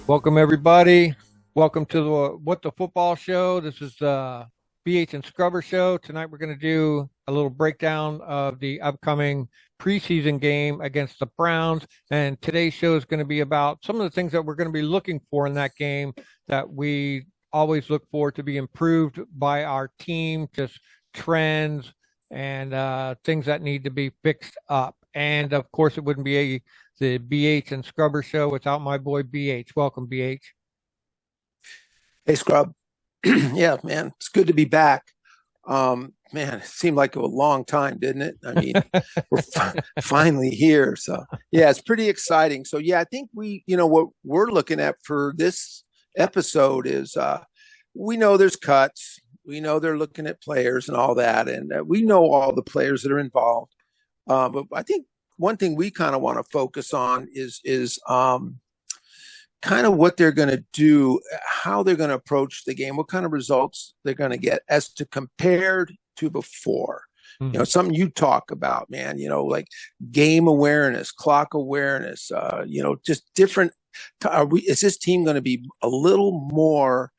Welcome, everybody. Welcome to the What the Football Show. This is the BH and Scrubber Show. Tonight, we're going to do a little breakdown of the upcoming preseason game against the Browns. And today's show is going to be about some of the things that we're going to be looking for in that game that we always look for to be improved by our team, just trends and things that need to be fixed up. And of course, it wouldn't be the BH and Scrubber Show without my boy BH. Welcome, BH. Hey, Scrub. Yeah, man, it's good to be back. Man, it seemed like a long time, didn't it? I mean, we're finally here. So, yeah, it's pretty exciting. So, yeah, I think what we're looking at for this episode is we know there's cuts. We know they're looking at players and all that. And we know all the players that are involved. But I think one thing we kind of want to focus on is kind of what they're going to do, how they're going to approach the game, what kind of results they're going to get as to compared to before. Mm-hmm. You know, something you talk about, man, you know, like game awareness, clock awareness, just different. Is this team going to be a little more,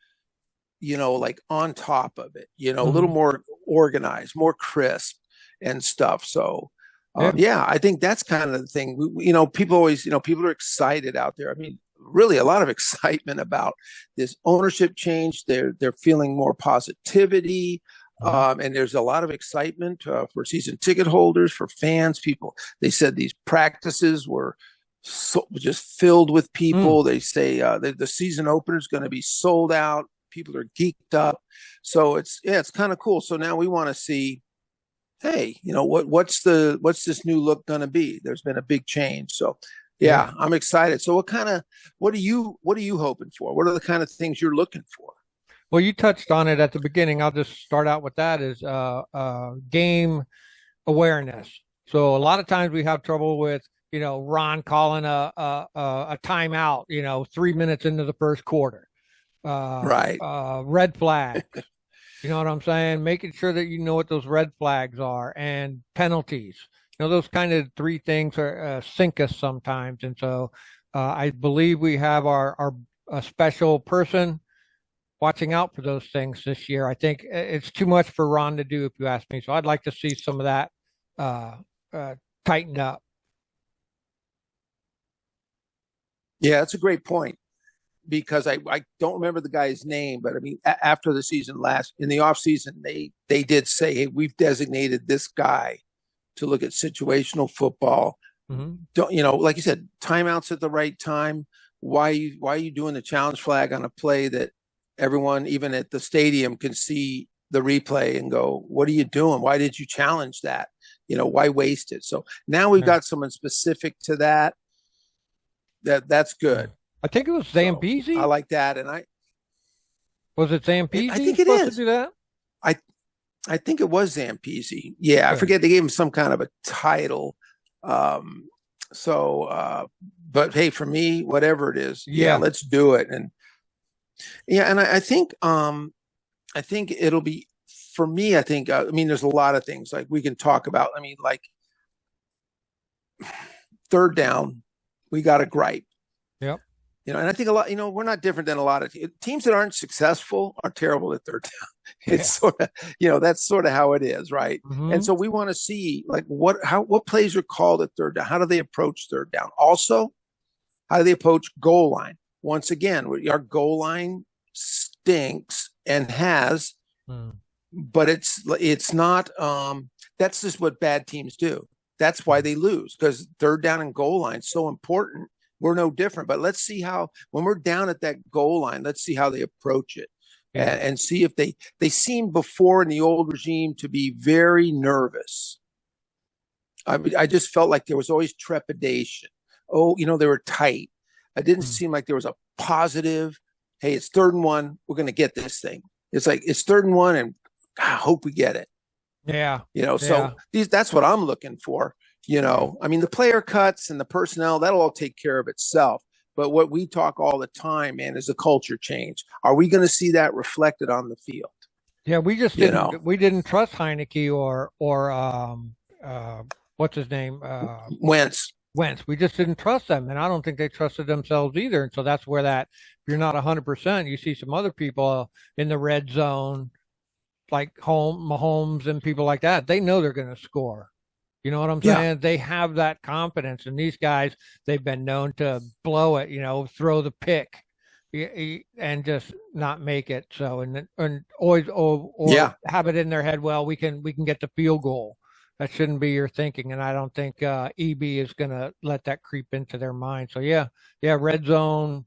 like on top of it, a little more organized, more crisp and stuff. So, yeah, I think that's kind of the thing. People always, people are excited out there. I mean, really a lot of excitement about this ownership change. They're feeling more positivity. And there's a lot of excitement for season ticket holders, for fans, people. They said these practices were just filled with people. They say the season opener is going to be sold out. People are geeked up. So it's kind of cool. So now we want to see, hey, what's this new look going to be? There's been a big change. So yeah, I'm excited. So what are you hoping for? What are the kind of things you're looking for? Well, you touched on it at the beginning. I'll just start out with that is game awareness. So a lot of times we have trouble with, Ron calling a timeout, 3 minutes into the first quarter. Right. Red flag. You know what I'm saying? Making sure that you know what those red flags are and penalties. Those kind of three things are sink us sometimes. And so I believe we have our special person watching out for those things this year. I think it's too much for Ron to do, if you ask me. So I'd like to see some of that tightened up. Yeah, that's a great point. Because I don't remember the guy's name, but I mean, after the season in the off season, they did say, hey, we've designated this guy to look at situational football. Mm-hmm. Don't, like you said, timeouts at the right time. Why are you doing the challenge flag on a play that everyone, even at the stadium, can see the replay and go, what are you doing? Why did you challenge that? Why waste it? So now we've got someone specific to that. That's good. I think it was Zambezi. So I like that, and was it Zambezi? I think it is. To do that? I think it was Zampese. Yeah, I forget. They gave him some kind of a title. But hey, for me, whatever it is, let's do it. And and I think it'll be for me. I think there's a lot of things like we can talk about. I mean, like third down, we got a gripe. Yep. And I think a lot, we're not different than a lot of teams that aren't successful are terrible at third down. It's sort of, that's sort of how it is, right? Mm-hmm. And so we want to see like what plays are called at third down. How do they approach third down? Also, how do they approach goal line? Once again, our goal line stinks and has, but it's not. That's just what bad teams do. That's why they lose, because third down and goal line is so important. We're no different, but let's see how, when we're down at that goal line, let's see how they approach it and see if they seemed before in the old regime to be very nervous. I just felt like there was always trepidation. Oh, they were tight. It didn't seem like there was a positive, hey, it's 3rd and 1. We're going to get this thing. It's like, it's 3rd and 1 and I hope we get it. Yeah. So that's what I'm looking for. The player cuts and the personnel, that'll all take care of itself. But what we talk all the time, man, is a culture change. Are we going to see that reflected on the field? Yeah, we just you know. didn't trust Heineke or what's his name? Wentz. Wentz. We just didn't trust them, and I don't think they trusted themselves either. And so that's where that if you're not 100%, you see some other people in the red zone, like Mahomes and people like that. They know they're going to score. You know what I'm Yeah. saying? They have that confidence, and these guys, they've been known to blow it. Throw the pick, and just not make it. So and always or Yeah. have it in their head. Well, we can get the field goal. That shouldn't be your thinking, and I don't think EB is going to let that creep into their mind. So yeah, red zone,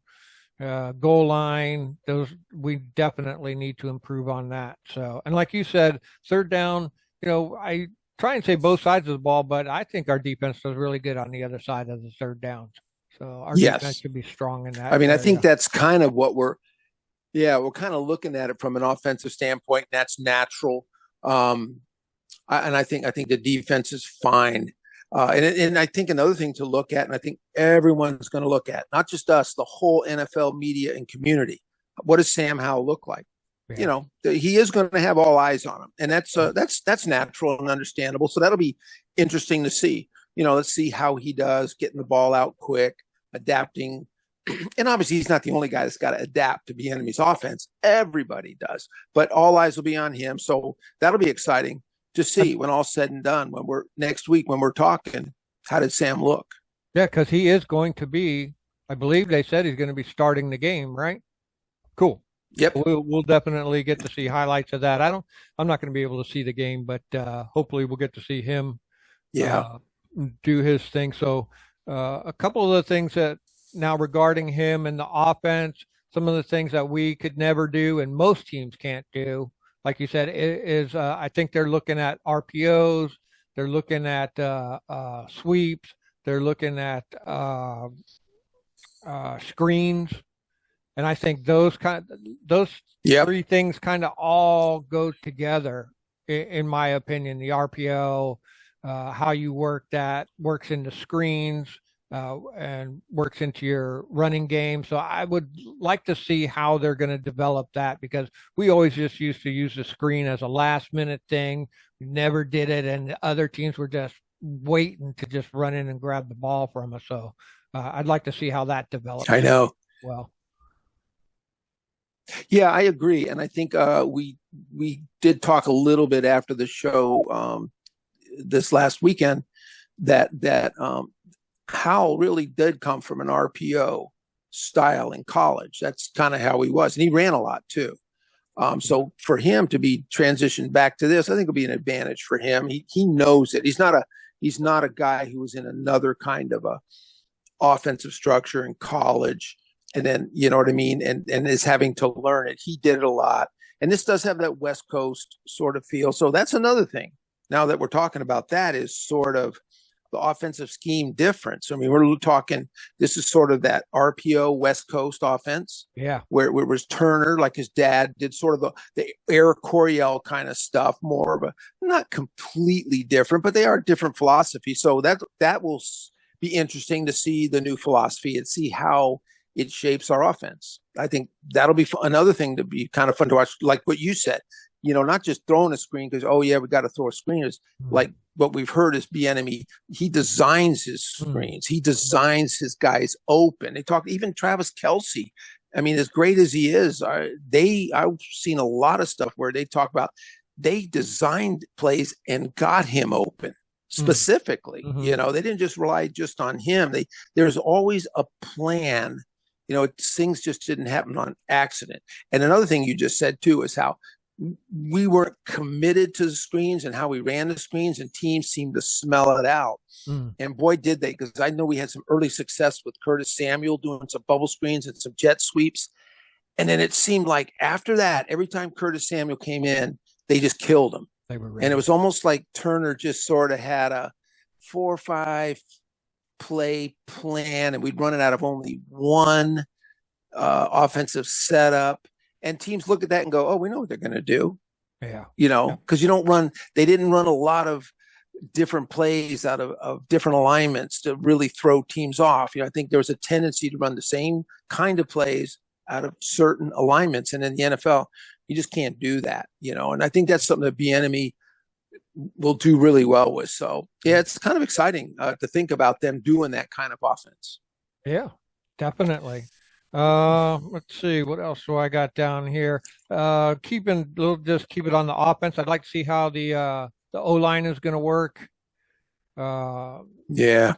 goal line, those we definitely need to improve on that. So, and like you said, third down, I try and say both sides of the ball, but I think our defense does really good on the other side of the third downs. So our defense Yes. should be strong in that I mean, I think area. that's kind of what we're kind of looking at it from an offensive standpoint. That's natural. And I think the defense is fine. And I think another thing to look at, and I think everyone's going to look at, not just us, the whole NFL media and community. What does Sam Howell look like? Yeah. He is going to have all eyes on him, and that's natural and understandable. So that'll be interesting to see. Let's see how he does getting the ball out quick, adapting. And obviously, he's not the only guy that's got to adapt to Bieniemy's offense. Everybody does, but all eyes will be on him. So that'll be exciting to see when all's said and done. When we're next week, when we're talking, how did Sam look? Yeah, because he is going to be, I believe they said he's going to be starting the game, right? Cool. Yep. We'll definitely get to see highlights of that. I'm not going to be able to see the game, but hopefully we'll get to see him Yeah. uh, do his thing. So a couple of the things that now regarding him and the offense, some of the things that we could never do and most teams can't do, like you said, is I think they're looking at RPOs, they're looking at sweeps, they're looking at screens, and I think those Yep. three things kind of all go together, in my opinion. The RPO, how you work that works into screens, and works into your running game. So I would like to see how they're going to develop that, because we always just used to use the screen as a last minute thing. We never did it, and other teams were just waiting to just run in and grab the ball from us. So I'd like to see how that develops. I know. Well, Yeah, I agree, and I think we did talk a little bit after the show this last weekend that Howell really did come from an RPO style in college. That's kind of how he was, and he ran a lot too. So for him to be transitioned back to this, I think will be an advantage for him. He knows it. He's not a guy who was in another kind of a offensive structure in college, and then you know what I mean, and is having to learn it. He did it a lot, and this does have that West Coast sort of feel. So that's another thing. Now that we're talking about that, is sort of the offensive scheme difference. I mean, we're talking, this is sort of that RPO West Coast offense, yeah, where it was Turner, like his dad did, sort of the Eric Coryell kind of stuff, more of a, not completely different, but they are different philosophies. So that will be interesting to see the new philosophy and see how it shapes our offense. I think that'll be another thing to be kind of fun to watch, like what you said. Not just throwing a screen because, oh yeah, we got to throw a screen. Is like what we've heard is Bieniemy. He designs his screens. He designs his guys open. They talk, even Travis Kelce. I mean, as great as he is, I've seen a lot of stuff where they talk about they designed plays and got him open specifically. Mm-hmm. They didn't just rely just on him. There's always a plan. Things just didn't happen on accident. And another thing you just said too is how we weren't committed to the screens and how we ran the screens, and teams seemed to smell it out. And boy, did they, because I know we had some early success with Curtis Samuel doing some bubble screens and some jet sweeps. And then it seemed like after that, every time Curtis Samuel came in, they just killed him. They were ready. And it was almost like Turner just sort of had a 4 or 5 play plan, and we'd run it out of only one offensive setup. And teams look at that and go, oh, we know what they're going to do. Yeah. Because they didn't run a lot of different plays out of different alignments to really throw teams off. I think there was a tendency to run the same kind of plays out of certain alignments. And in the NFL, You just can't do that, you know. And I think that's something that Bieniemy will do really well with. So yeah, it's kind of exciting to think about them doing that kind of offense. Yeah, definitely. Let's see, what else do I got down here? Just keep it on the offense. I'd like to see how the O line is going to work. Uh, Yeah,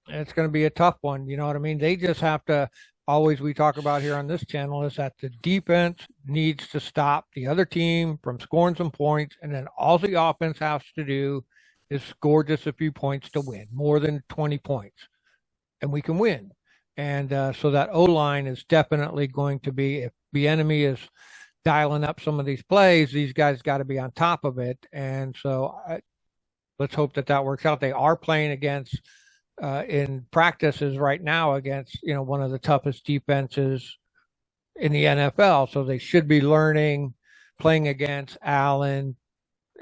it's going to be a tough one. You know what I mean? They just have to always, we talk about here on this channel, is that the defense needs to stop the other team from scoring some points, and then all the offense has to do is score just a few points to win, more than 20 points, and we can win. And so that O line is definitely going to be, if the enemy is dialing up some of these plays, these guys got to be on top of it. And so let's hope that that works out. They are playing against in practices right now against, you know, one of the toughest defenses in the NFL. So they should be learning, playing against Allen,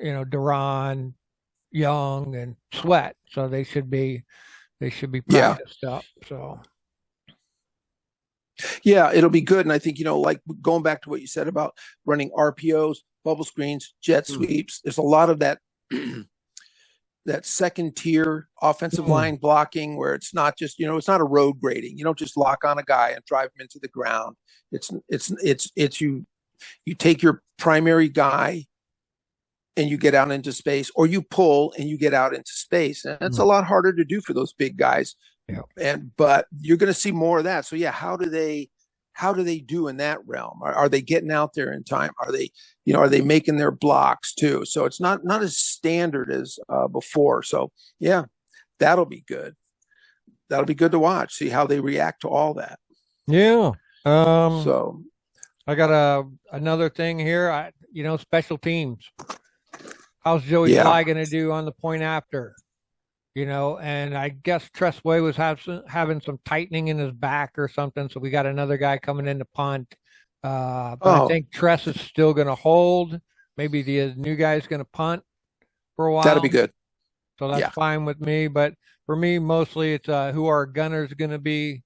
you know, Duran, Young, and Sweat. So they should be practiced up. So yeah, it'll be good. And I think, you know, like going back to what you said about running RPOs, bubble screens, jet sweeps, there's a lot of that that second tier offensive line blocking where it's not just, you know, it's not a road grading. You don't just lock on a guy and drive him into the ground. It's you take your primary guy and you get out into space, or you pull and you get out into space. And that's a lot harder to do for those big guys. yeah. But you're going to see more of that. So yeah, how do they do in that realm? Are they getting out there in time? Are they, you know, are they making their blocks too? So it's not as standard as before. So yeah, that'll be good. That'll be good to watch. See how they react to all that. Yeah. So I got another thing here. You know, special teams. How's Joey Sly going to do on the point after? You know, and I guess Tressway was having some tightening in his back or something, so we got another guy coming in to punt. But I think Tress is still going to hold. Maybe the new guy's going to punt for a while. That'll be good. So that's fine with me. But for me, mostly it's who our gunners going to be.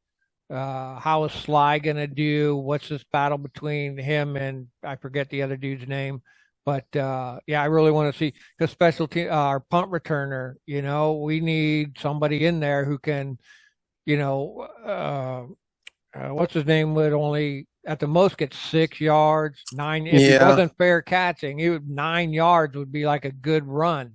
How is Sly going to do? What's this battle between him and I forget the other dude's name? But yeah, I really want to see, because specialty, our punt returner, you know, we need somebody in there who can, you know, what's his name, would only at the most get 6 yards, 9. If it wasn't fair catching, 9 yards would be like a good run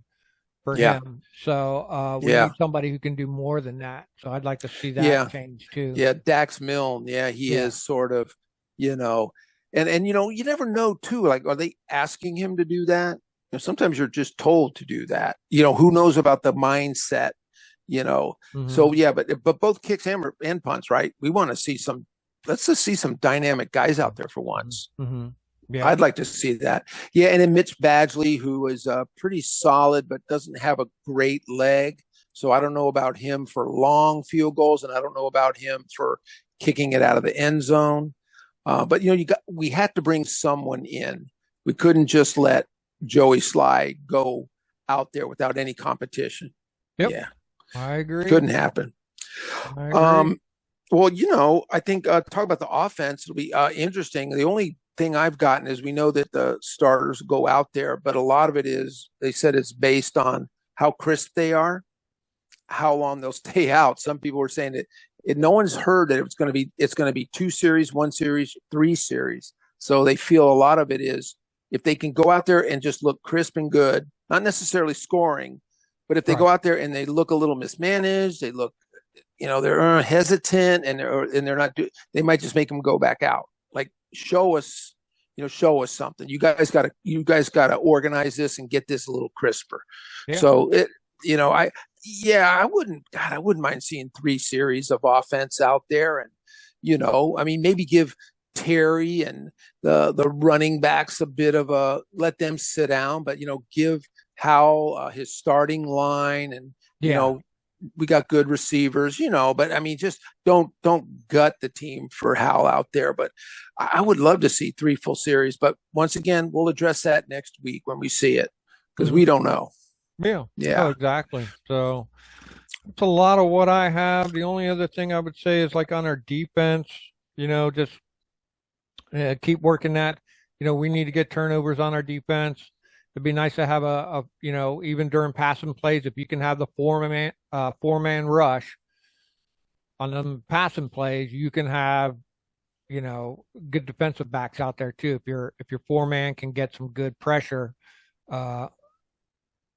for him. So we need somebody who can do more than that. So I'd like to see that change too. Yeah, Dax Milne. Yeah, he is sort of, you know. And you know, you never know too. Like, are they asking him to do that? You know, sometimes you're just told to do that. You know, who knows about the mindset? You know, so yeah, but both kicks and punts, right? We want to see some. Let's just see some dynamic guys out there for once. Yeah, I'd like to see that. Yeah, and then Mitch Badgley, who is pretty solid but doesn't have a great leg. So I don't know about him for long field goals, and I don't know about him for kicking it out of the end zone. But you know, we had to bring someone in. We couldn't just let Joey Sly go out there without any competition. Yep. Yeah, I agree. Couldn't happen. I agree. Well, you know, I think talk about the offense. It'll be interesting. The only thing I've gotten is we know that the starters go out there, but a lot of it is, they said it's based on how crisp they are, how long they'll stay out. Some people were saying that no one's heard that it's going to be 2 series, 1 series, 3 series. So they feel a lot of it is if they can go out there and just look crisp and good, not necessarily scoring, but if they go out there and they look a little mismanaged, they look, you know, they're hesitant and they're not they might just make them go back out. Like, show us something. You guys got to organize this and get this a little crisper. Yeah. So you know, I wouldn't mind seeing 3 series of offense out there. And, you know, I mean, maybe give Terry and the running backs a bit of let them sit down, but, you know, give Howell his starting line, and, you know, we got good receivers, you know, but I mean, just don't gut the team for Howell out there. But I would love to see 3 full series, but once again, we'll address that next week when we see it, because we don't know. Yeah, oh, exactly. So it's a lot of what I have. The only other thing I would say is, like, on our defense, you know, just keep working that. we need to get turnovers on our defense. It'd be nice to have even during passing plays, if you can have the four-man rush on them passing plays, you can have, good defensive backs out there too. If your four-man can get some good pressure, and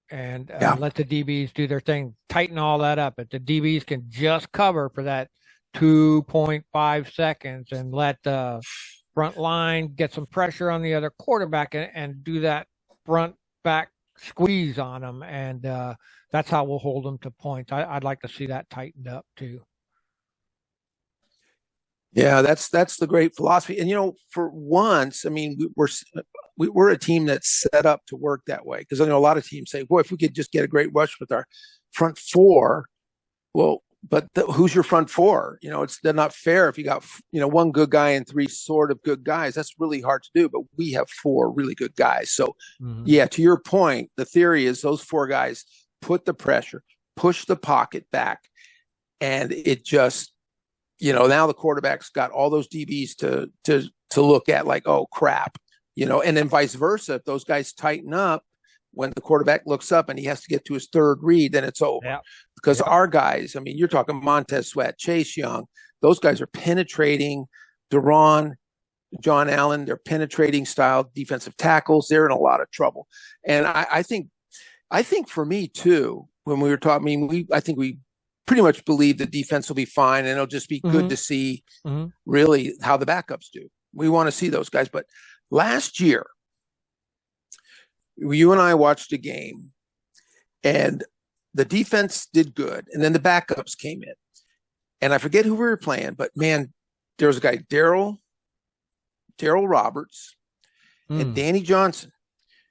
let the DBs do their thing, tighten all that up. If the DBs can just cover for that 2.5 seconds and let the front line get some pressure on the other quarterback and do that front back squeeze on them, and that's how we'll hold them to points. I'd like to see that tightened up too. Yeah, that's the great philosophy. And for once, I mean, we're a team that's set up to work that way, because I know a lot of teams say, "Boy, if we could just get a great rush with our front four." Well, but who's your front four? They're not fair if you got one good guy and three sort of good guys. That's really hard to do. But we have four really good guys. So, yeah, to your point, the theory is those four guys put the pressure, push the pocket back, and it just. Now the quarterback's got all those DBs to look at, like, oh crap, and then vice versa. If those guys tighten up when the quarterback looks up and he has to get to his third read, then it's over. Yeah. Because our guys, I mean, you're talking Montez Sweat, Chase Young, those guys are penetrating. Duran, John Allen, they're penetrating style defensive tackles. They're in a lot of trouble. And I think for me too, when we were talking, I think we pretty much believe the defense will be fine, and it'll just be good to see really how the backups do. We want to see those guys. But last year, you and I watched a game, and the defense did good, and then the backups came in. And I forget who we were playing, but man, there was a guy, Daryl Roberts and Danny Johnson.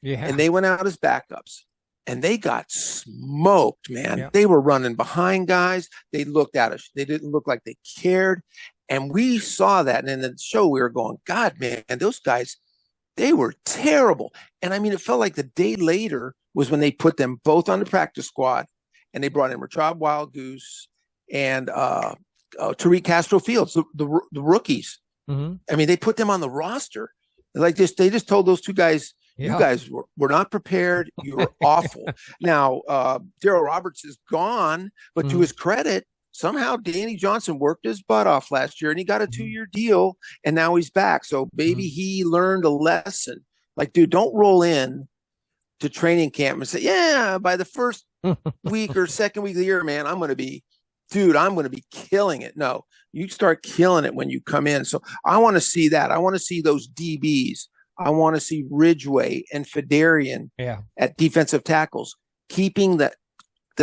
Yeah. And they went out as backups. And they got smoked, man. Yeah. They were running behind guys. They looked at us. They didn't look like they cared. And we saw that. And in the show, we were going, God, man, those guys, they were terrible. And I mean, it felt like the day later was when they put them both on the practice squad, and they brought in Rashad Wildgoose and Tariq Castro Fields, the rookies. Mm-hmm. I mean, they put them on the roster. Like this, they just told those two guys, you guys were not prepared. You were awful. Now, Daryl Roberts is gone, but to his credit, somehow Danny Johnson worked his butt off last year, and he got a 2-year deal, and now he's back. So maybe he learned a lesson. Like, dude, don't roll in to training camp and say, yeah, by the first week or second week of the year, man, I'm going to be killing it. No, you start killing it when you come in. So I want to see that. I want to see those DBs. I want to see Ridgeway and Fedarian at defensive tackles, keeping the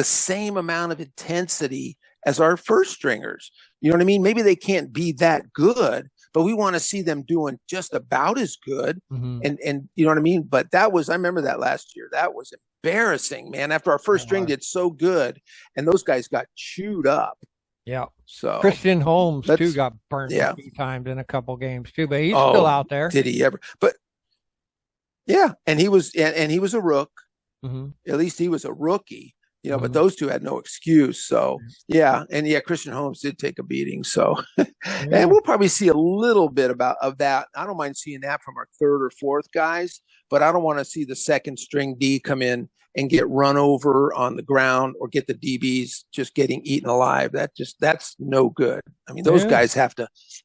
same amount of intensity as our first stringers. You know what I mean? Maybe they can't be that good, but we want to see them doing just about as good. Mm-hmm. And you know what I mean? But I remember that last year. That was embarrassing, man. After our first string did so good, and those guys got chewed up. Yeah. So Christian Holmes too got burned a few times in a couple games too, but he's still out there. Did he ever? But yeah, and he was a rook. Mm-hmm. At least he was a rookie, but those two had no excuse. So Christian Holmes did take a beating. So and we'll probably see a little bit of that. I don't mind seeing that from our third or fourth guys, but I don't want to see the second string D come in and get run over on the ground, or get the DBs just getting eaten alive. That's no good. I mean, those guys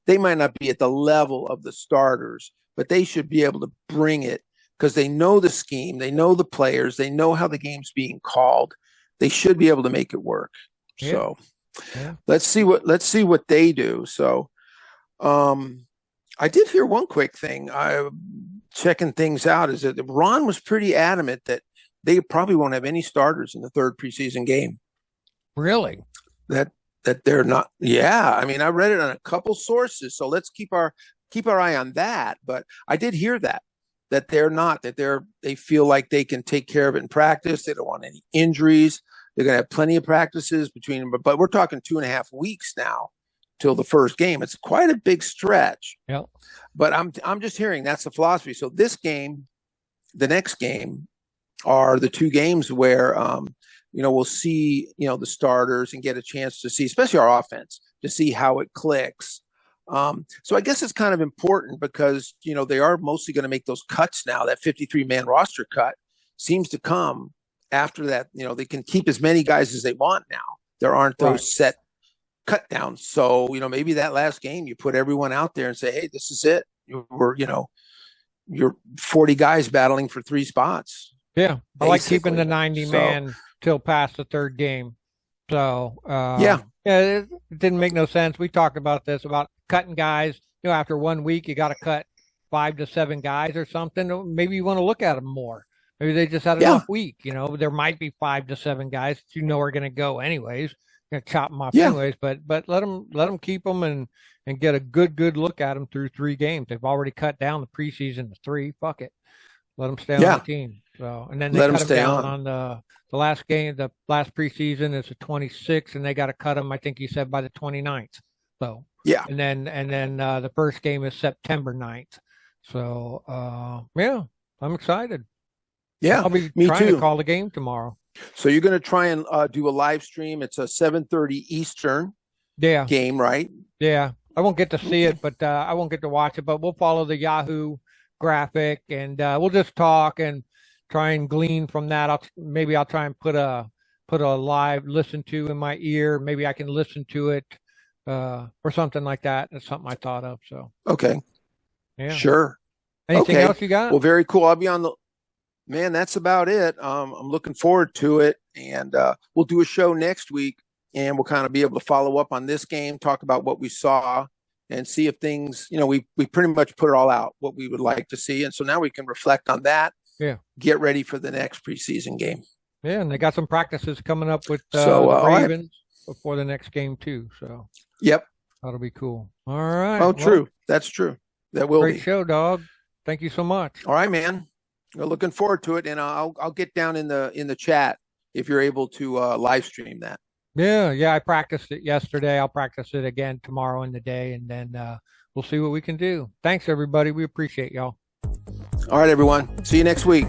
they might not be at the level of the starters, but they should be able to bring it, because they know the scheme, they know the players, they know how the game's being called. They should be able to make it work. Yeah. So let's see what they do. So I did hear one quick thing. Checking things out, is that Ron was pretty adamant that they probably won't have any starters in the third preseason game. Really? That they're not. Yeah. I mean, I read it on a couple sources, so let's keep our eye on that. But I did hear that they're not, they feel like they can take care of it in practice. They don't want any injuries. They're going to have plenty of practices between them, but we're talking 2.5 weeks now till the first game. It's quite a big stretch. Yeah. But I'm just hearing that's the philosophy. So this game, the next game, are the two games where we'll see the starters and get a chance to see, especially our offense, to see how it clicks. So I guess it's kind of important because, they are mostly going to make those cuts now. That 53-man roster cut seems to come after that. They can keep as many guys as they want now. There aren't those set cut downs. So, maybe that last game you put everyone out there and say, hey, this is it. You're 40 guys battling for 3 spots. Yeah. I like keeping the 90-man till past the third game. So, it didn't make no sense. We talked about this, about cutting guys. After 1 week, you got to cut 5 to 7 guys or something. Maybe you want to look at them more. Maybe they just had enough week. There might be 5 to 7 guys that are going to go anyways. You're going to chop them off anyways. But let them keep them and get a good look at them through 3 games. They've already cut down the preseason to 3. Fuck it, let them stay on the team. So, and then they cut them down on the last game. The last preseason is the 26th, and they got to cut them, I think you said, by the 29th. So and then the first game is September 9th. So I'm excited. Yeah, I'll be trying to call the game tomorrow. So you're going to try and do a live stream. It's a 7:30 Eastern game, right? Yeah. I won't get to see it, but I won't get to watch it. But we'll follow the Yahoo graphic, and we'll just talk and try and glean from that. I'll try and put a live listen to in my ear. Maybe I can listen to it or something like that. That's something I thought of. So okay, sure. Anything else you got? Well, very cool. I'll be on the. Man, that's about it. I'm looking forward to it, and we'll do a show next week, and we'll kind of be able to follow up on this game, talk about what we saw, and see if things, we pretty much put it all out, what we would like to see, and so now we can reflect on that. Yeah. Get ready for the next preseason game. Yeah, and they got some practices coming up with the Ravens before the next game too. So. Yep. That'll be cool. All right. Oh, true. That's true. That will be. Great show, dog. Thank you so much. All right, man. We're looking forward to it, and I'll get down in the chat if you're able to live stream that. Yeah. I practiced it yesterday. I'll practice it again tomorrow in the day, and then we'll see what we can do. Thanks, everybody. We appreciate y'all. All right, everyone. See you next week.